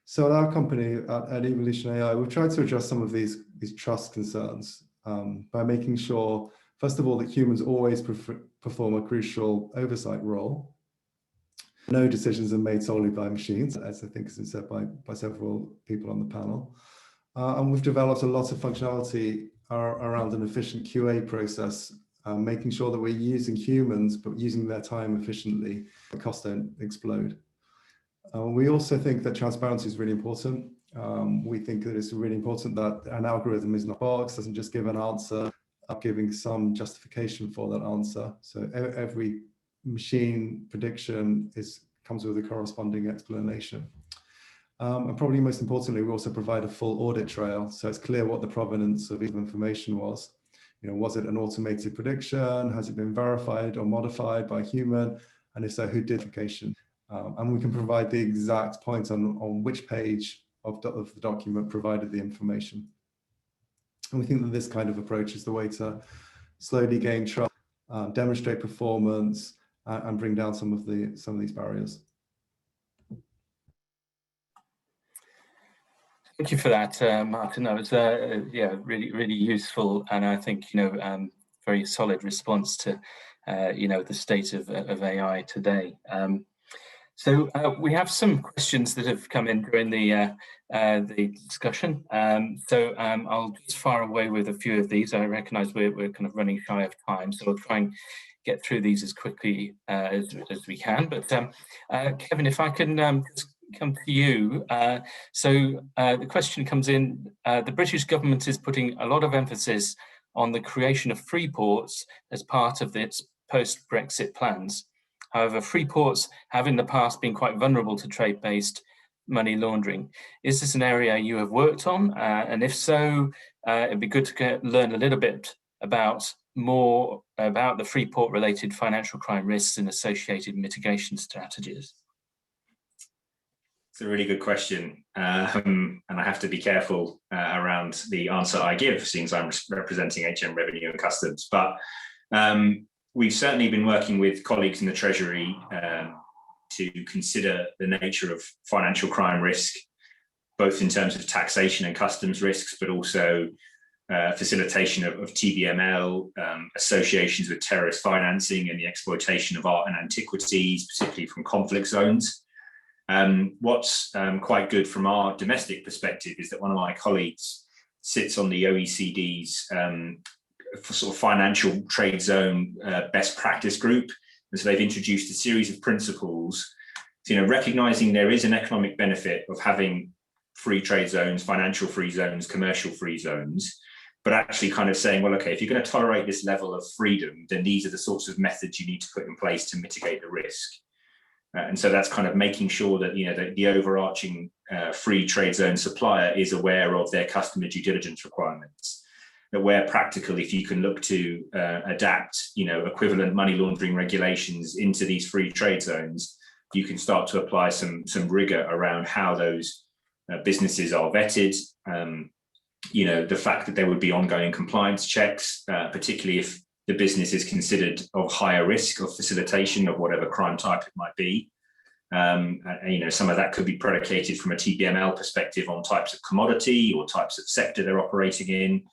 So at our company, at Evolution AI, we've tried to address some of these trust concerns by making sure, first of all, that humans always perform a crucial oversight role. No decisions are made solely by machines, as I think has been said by several people on the panel. And we've developed a lot of functionality around an efficient QA process, making sure that we're using humans, but using their time efficiently, the costs don't explode. We also think that transparency is really important. We think that it's really important that an algorithm is not a box, doesn't just give an answer, giving some justification for that answer. So every machine prediction comes with a corresponding explanation. And probably most importantly, we also provide a full audit trail. So it's clear what the provenance of information was. Was it an automated prediction? Has it been verified or modified by a human? And if so, who did verification? And we can provide the exact point on which page of the document provided the information. And we think that this kind of approach is the way to slowly gain trust, demonstrate performance, and bring down some of these barriers. Thank you for that, Martin. That was yeah, really useful, and I think very solid response to the state of AI today. So we have some questions that have come in during the discussion. So I'll just fire away with a few of these. I recognise we're kind of running shy of time, so we'll try and get through these as quickly as we can. But Kevin, if I can just come to you. So the question comes in, the British government is putting a lot of emphasis on the creation of free ports as part of its post-Brexit plans. However, free ports have in the past been quite vulnerable to trade-based money laundering. Is this an area you have worked on? And if so, it'd be good to learn a little bit more about the free port related financial crime risks and associated mitigation strategies. It's a really good question, and I have to be careful around the answer I give, since I'm representing HM Revenue and Customs. But we've certainly been working with colleagues in the Treasury to consider the nature of financial crime risk, both in terms of taxation and customs risks, but also facilitation of TBML, associations with terrorist financing and the exploitation of art and antiquities, particularly from conflict zones. What's quite good from our domestic perspective is that one of my colleagues sits on the OECD's sort of financial trade zone best practice group. And so they've introduced a series of principles, recognizing there is an economic benefit of having free trade zones, financial free zones, commercial free zones, but actually kind of saying, well, okay, if you're going to tolerate this level of freedom, then these are the sorts of methods you need to put in place to mitigate the risk. And so that's kind of making sure that the overarching free trade zone supplier is aware of their customer due diligence requirements. That where practical, if you can look to adapt, equivalent money laundering regulations into these free trade zones, you can start to apply some rigor around how those businesses are vetted. The fact that there would be ongoing compliance checks, particularly if the business is considered of higher risk of facilitation of whatever crime type it might be. Some of that could be predicated from a TBML perspective on types of commodity or types of sector they're operating in.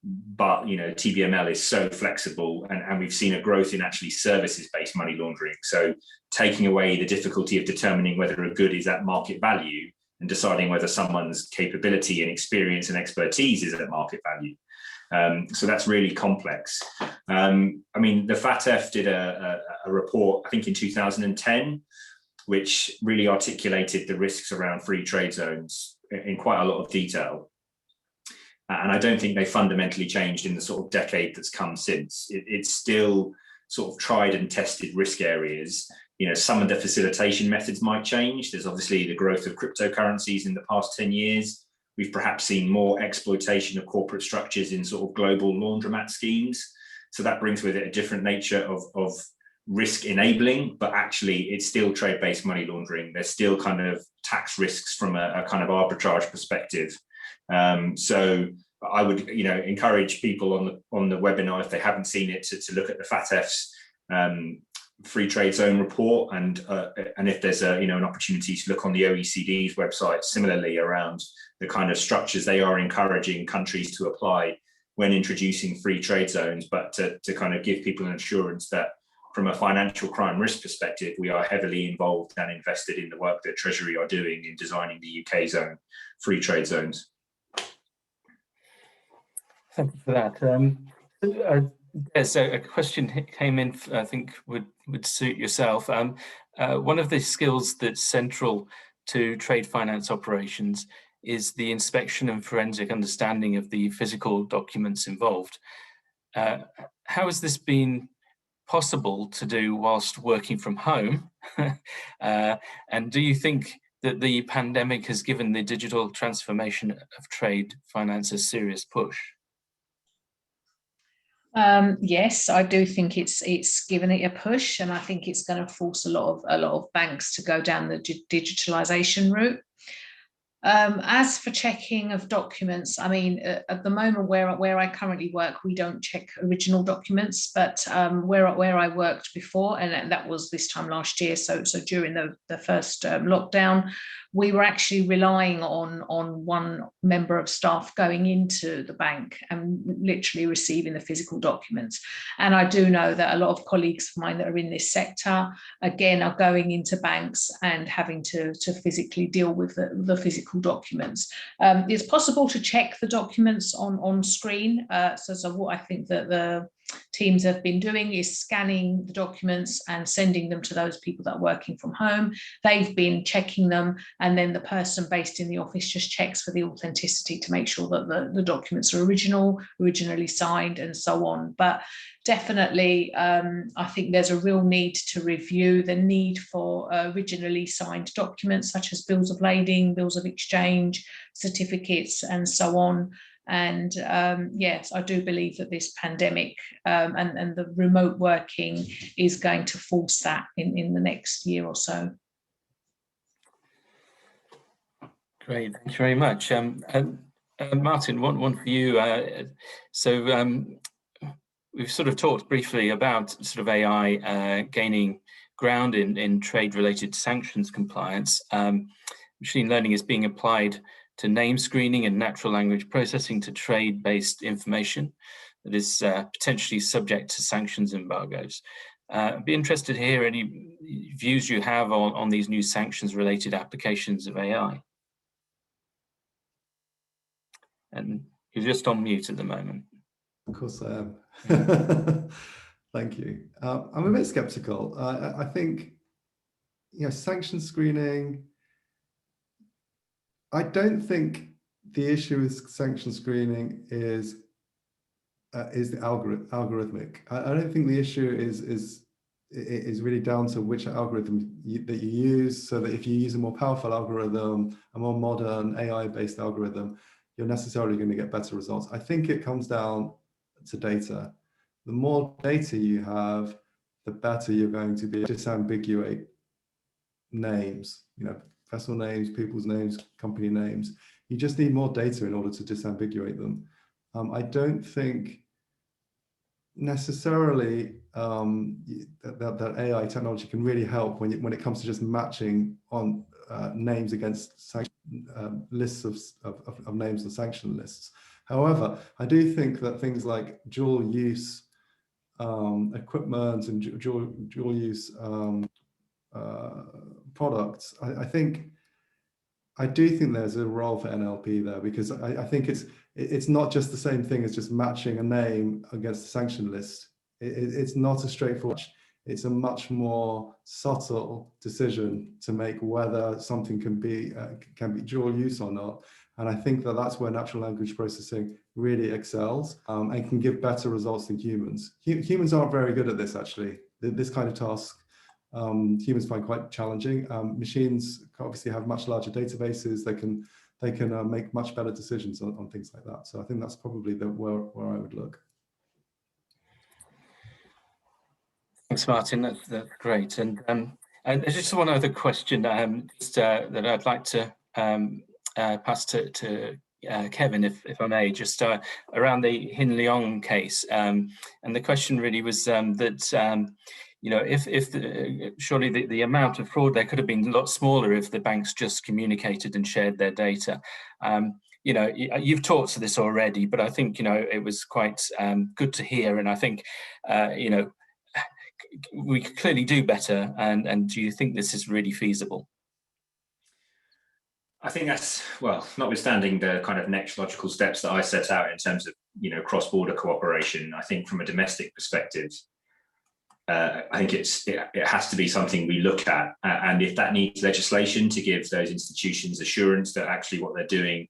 But TBML is so flexible, and we've seen a growth in actually services-based money laundering. So taking away the difficulty of determining whether a good is at market value and deciding whether someone's capability and experience and expertise is at market value. So that's really complex. The FATF did a report, I think in 2010, which really articulated the risks around free trade zones in quite a lot of detail. And I don't think they fundamentally changed in the sort of decade that's come since. It's still sort of tried and tested risk areas. Some of the facilitation methods might change. There's obviously the growth of cryptocurrencies in the past 10 years. We've perhaps seen more exploitation of corporate structures in sort of global laundromat schemes. So that brings with it a different nature of risk enabling, but actually it's still trade-based money laundering. There's still kind of tax risks from a kind of arbitrage perspective. So I would, encourage people on the webinar, if they haven't seen it, to look at the FATF's free trade zone report, and if there's an opportunity to look on the OECD's website similarly around the kind of structures they are encouraging countries to apply when introducing free trade zones, but to kind of give people an assurance that from a financial crime risk perspective, we are heavily involved and invested in the work that Treasury are doing in designing the UK's own free trade zones. Thank you for that. There's a question came in, I think would suit yourself. One of the skills that's central to trade finance operations is the inspection and forensic understanding of the physical documents involved. How has this been possible to do whilst working from home? And do you think that the pandemic has given the digital transformation of trade finance a serious push? Yes, I do think it's given it a push, and I think it's going to force a lot of banks to go down the digitalisation route. As for checking of documents, I mean, at the moment where I currently work, we don't check original documents, but where I worked before, and that was this time last year, so during the first lockdown, we were actually relying on one member of staff going into the bank and literally receiving the physical documents. And I do know that a lot of colleagues of mine that are in this sector, again, are going into banks and having to physically deal with the physical documents. It's possible to check the documents on screen. So what I think that the teams have been doing is scanning the documents and sending them to those people that are working from home. They've been checking them, and then the person based in the office just checks for the authenticity to make sure that the documents are originally signed, and so on. But definitely, I think there's a real need to review the need for originally signed documents such as bills of lading, bills of exchange, certificates, and so on. And yes, I do believe that this pandemic and the remote working is going to force that in the next year or so. Great, thank you very much. Martin, one for you. We've sort of talked briefly about sort of AI gaining ground in trade-related sanctions compliance. Machine learning is being applied to name screening and natural language processing to trade-based information that is potentially subject to sanctions embargoes. I'd be interested to hear any views you have on these new sanctions-related applications of AI. And you're just on mute at the moment. Of course I am. Thank you. I'm a bit skeptical. I think, sanction screening, I don't think the issue with sanction screening is the algorithmic. I don't think the issue is really down to which algorithm that you use, so that if you use a more powerful algorithm, a more modern AI-based algorithm, you're necessarily going to get better results. I think it comes down to data. The more data you have, the better you're going to be able to disambiguate names, vessel names, people's names, company names. You just need more data in order to disambiguate them. I don't think necessarily that AI technology can really help when it comes to just matching on names against lists of names and sanction lists. However, I do think that things like dual use equipment and dual use products, I do think there's a role for NLP there, because I think it's not just the same thing as just matching a name against a sanction list. It's not a straightforward. It's a much more subtle decision to make whether something can be dual use or not. And I think that that's where natural language processing really excels and can give better results than humans. Humans aren't very good at this, actually. This kind of task, humans find quite challenging. Machines obviously have much larger databases. They can make much better decisions on things like that. So I think that's probably where I would look. Thanks, Martin. That's great. And just one other question that I'd like to pass to Kevin, if I may, just around the Hin Leong case. And the question really was that surely the amount of fraud there could have been a lot smaller if the banks just communicated and shared their data. You've talked to this already, but I think it was quite good to hear, and I think we could clearly do better. And do you think this is really feasible? I think that's, well, notwithstanding the kind of next logical steps that I set out in terms of cross-border cooperation, I think from a domestic perspective, I think it has to be something we look at, and if that needs legislation to give those institutions assurance that actually what they're doing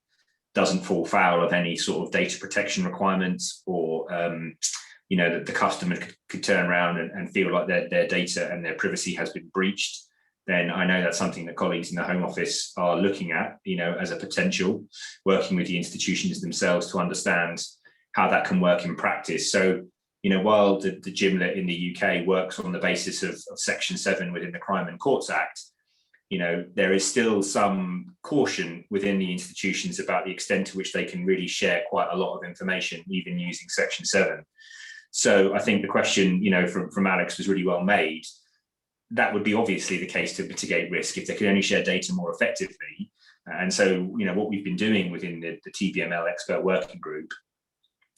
doesn't fall foul of any sort of data protection requirements, or that the customer could turn around and feel like their data and their privacy has been breached, then I know that's something that colleagues in the Home Office are looking at, as a potential, working with the institutions themselves to understand how that can work in practice. So, while the GIMLET in the UK works on the basis of Section 7 within the Crime and Courts Act, there is still some caution within the institutions about the extent to which they can really share quite a lot of information, even using Section 7. So I think the question, from Alex was really well made. That would be obviously the case to mitigate risk if they could only share data more effectively. And so, what we've been doing within the TBML expert working group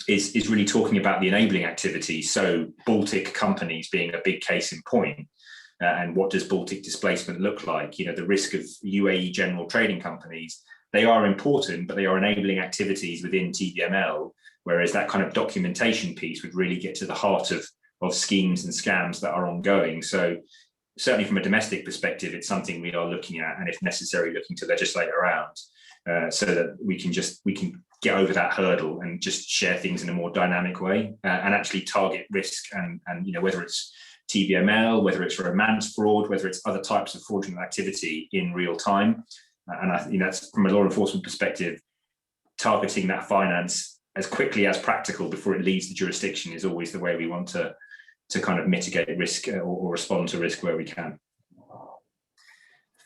is really talking about the enabling activities. So Baltic companies being a big case in point. And what does Baltic displacement look like? The risk of UAE general trading companies, they are important, but they are enabling activities within TBML, whereas that kind of documentation piece would really get to the heart of schemes and scams that are ongoing. So certainly from a domestic perspective, it's something we are looking at, and if necessary, looking to legislate around, so that we can get over that hurdle and just share things in a more dynamic way, and actually target risk and whether it's TBML, whether it's romance fraud, whether it's other types of fraudulent activity in real time. And I think that's, from a law enforcement perspective, targeting that finance as quickly as practical before it leaves the jurisdiction is always the way we want to kind of mitigate risk or respond to risk where we can.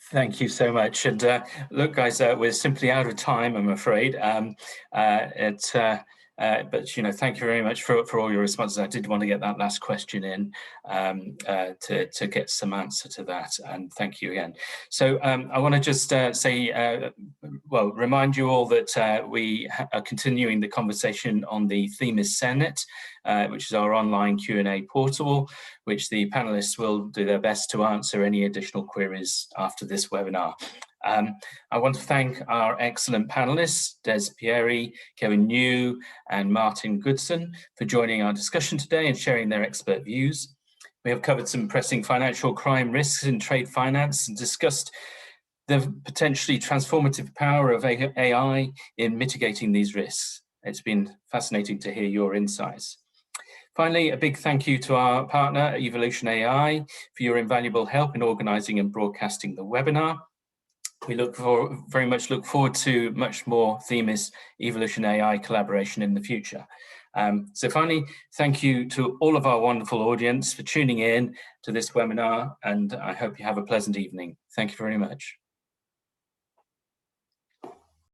Thank you so much. And look, guys, we're simply out of time, I'm afraid. But thank you very much for all your responses. I did want to get that last question in to get some answer to that, and thank you again. So I want to just say, remind you all that we are continuing the conversation on the Themis Senate, which is our online Q&A portal, which the panelists will do their best to answer any additional queries after this webinar. I want to thank our excellent panelists, Des Pieri, Kevin New, and Martin Goodson, for joining our discussion today and sharing their expert views. We have covered some pressing financial crime risks in trade finance and discussed the potentially transformative power of AI in mitigating these risks. It's been fascinating to hear your insights. Finally, a big thank you to our partner, Evolution AI, for your invaluable help in organising and broadcasting the webinar. We very much look forward to much more Themis Evolution AI collaboration in the future. So finally, thank you to all of our wonderful audience for tuning in to this webinar, and I hope you have a pleasant evening. Thank you very much.